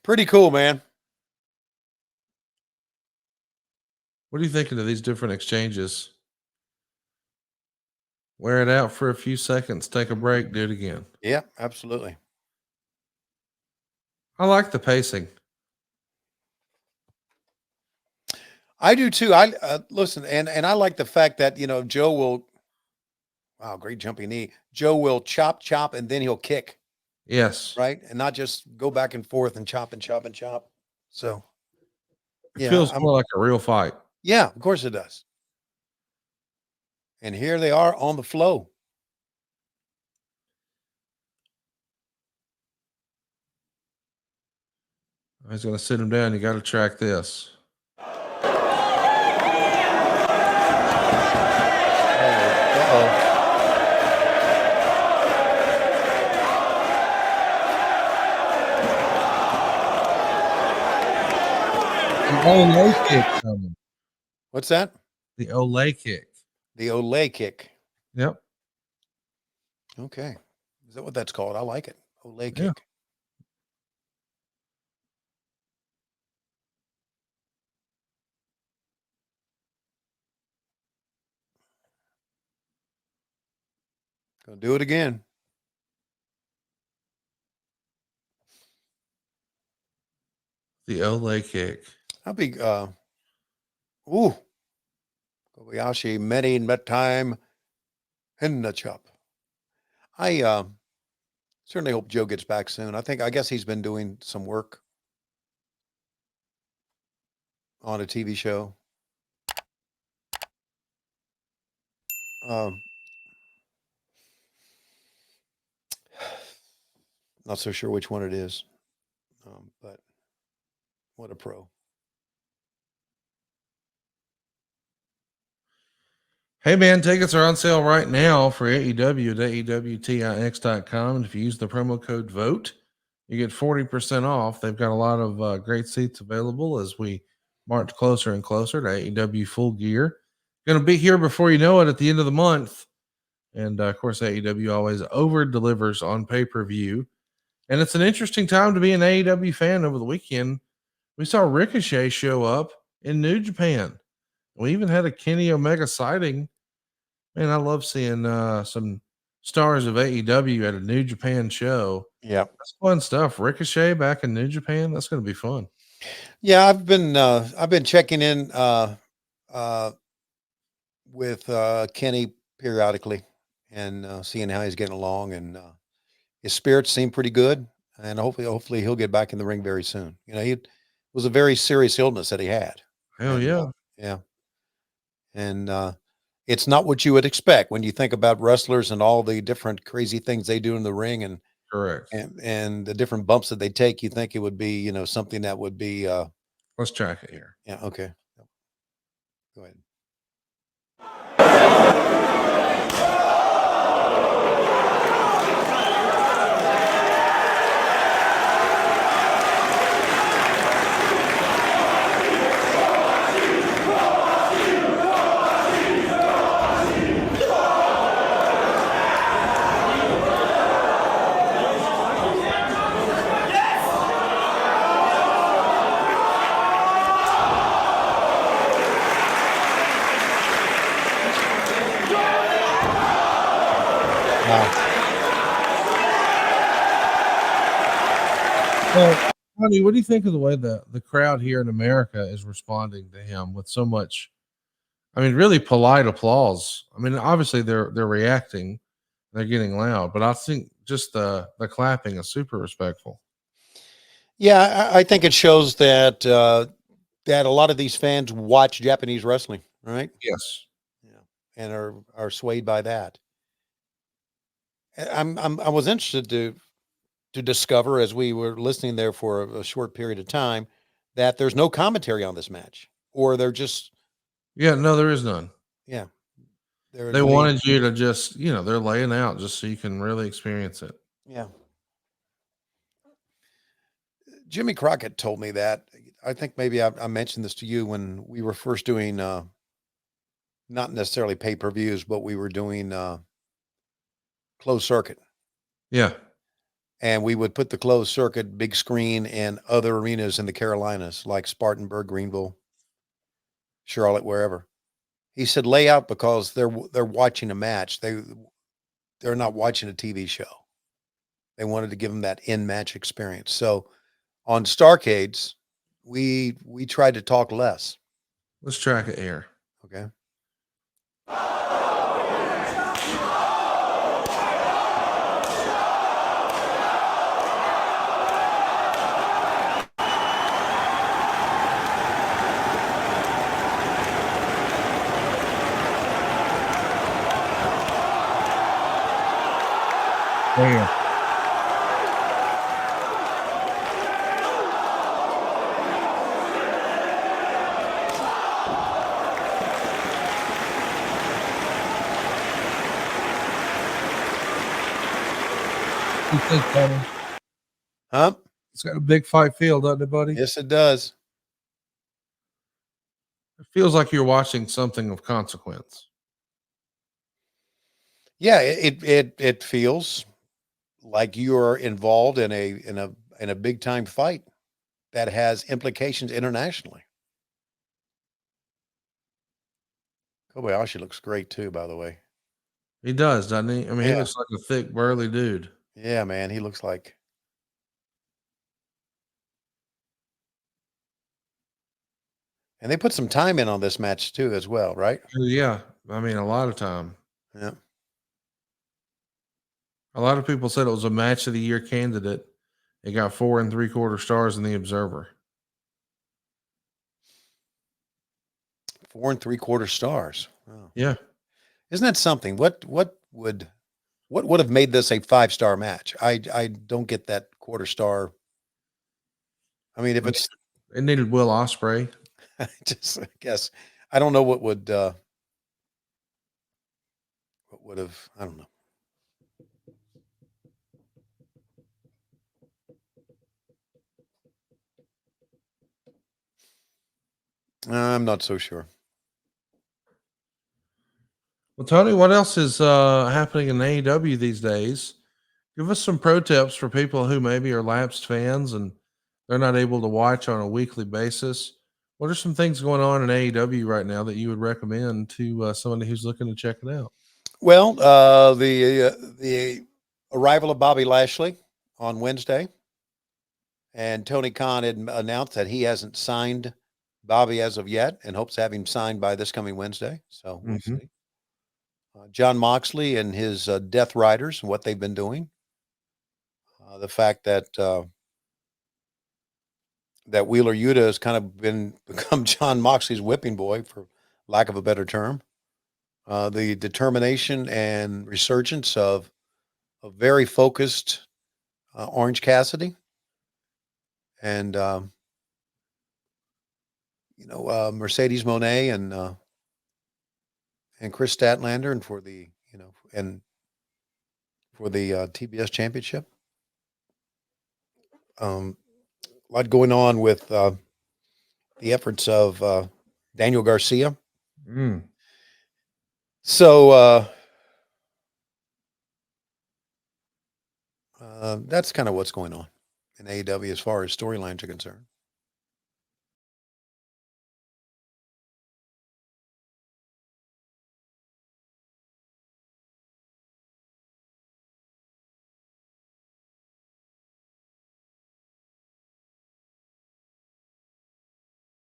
Pretty cool, man. What are you thinking of these different exchanges? Wear it out for a few seconds, take a break, do it again. Yeah, absolutely. I like the pacing. I do too. I listen, and I like the fact that Joe will. Wow, great jumping knee. Joe will chop, and then he'll kick, Yes. right, and not just go back and forth and chop and chop and chop. So It yeah, feels more like a real fight. yeah, of course it does. And here they are on the flow. He's going to sit him down. You got to track this. Uh-oh. The Olay kick coming. What's that? The Olay kick. The Olay kick. Yep. Okay. Is that what that's called? I like it. Olay kick. Yeah. Gonna do it again. The Olay kick. I'll be ooh. Kobayashi Medi time in the chop. I certainly hope Joe gets back soon. I guess he's been doing some work on a TV show. Not so sure which one it is, but what a pro. Hey, man, tickets are on sale right now for AEW at AEWTIX.com. And if you use the promo code VOTE, you get 40% off. They've got a lot of great seats available as we march closer and closer to AEW Full Gear. Going to be here before you know it at the end of the month. And of course, AEW always over delivers on pay per view. And it's an interesting time to be an AEW fan over the weekend. We saw Ricochet show up in New Japan. We even had a Kenny Omega sighting. Man, I love seeing some stars of AEW at a New Japan show. Yeah. That's fun stuff. Ricochet back in New Japan. That's going to be fun. Yeah, I've been checking in with Kenny periodically and seeing how he's getting along, and his spirits seem pretty good. And hopefully he'll get back in the ring very soon. He was a very serious illness that he had. Hell And yeah. yeah, and it's not what you would expect when you think about wrestlers and all the different crazy things they do in the ring, and Correct. and the different bumps that they take. You think it would be something that would be Let's track it here. yeah, okay, go ahead. Well, honey, what do you think of the way the crowd here in America is responding to him with so much, I mean, really polite applause? I mean, obviously they're reacting, they're getting loud, but I think just the clapping is super respectful. Yeah, I think it shows that that a lot of these fans watch Japanese wrestling, right? Yes. Yeah, and are swayed by that. I was interested to discover as we were listening there for a short period of time that there's no commentary on this match, or they're just Yeah, no, there is none. yeah, They wanted you to just, they're laying out just so you can really experience it. yeah. Jimmy Crockett told me that. I think maybe I mentioned this to you when we were first doing not necessarily pay per views, but we were doing closed circuit. Yeah. and we would put the closed circuit big screen in other arenas in the Carolinas, like Spartanburg, Greenville, Charlotte, wherever. He said, lay out because they're watching a match. They're not watching a TV show. They wanted to give them that in-match experience. So on Starrcades, we tried to talk less. Let's track it here. Okay. Damn. You think, Tony? Huh? It's got a big fight feel, doesn't it, buddy? Yes, it does. It feels like you're watching something of consequence. Yeah, it feels like you're involved in a big time fight that has implications internationally. Kobayashi looks great too, by the way. He does, doesn't he? I mean, he Yeah. looks like a thick, burly dude. Yeah, man, he looks like. And they put some time in on this match too, as well, right? Yeah, I mean, a lot of time. Yeah. A lot of people said it was a match of the year candidate. It got 4 3/4 stars in the Observer. 4 3/4 stars. Wow. Yeah, Isn't that something? What would have made this a 5-star match? I don't get that quarter star. I mean, if I mean, it's it needed Will Ospreay. I guess I don't know what would have, I don't know. I'm not so sure. Well, Tony, what else is happening in AEW these days? Give us some pro tips for people who maybe are lapsed fans and they're not able to watch on a weekly basis. What are some things going on in AEW right now that you would recommend to somebody who's looking to check it out? Well, the arrival of Bobby Lashley on Wednesday, and Tony Khan had announced that he hasn't signed Bobby as of yet, and hopes to have him signed by this coming Wednesday. So we'll Hmm. see. John Moxley and his Death Riders and what they've been doing. The fact that Wheeler Yuta has kind of become John Moxley's whipping boy, for lack of a better term. The determination and resurgence of a very focused Orange Cassidy, and Mercedes Monet and Chris Statlander, and for the TBS Championship. A lot going on with the efforts of Daniel Garcia. Mm. So that's kind of what's going on in AEW as far as storylines are concerned.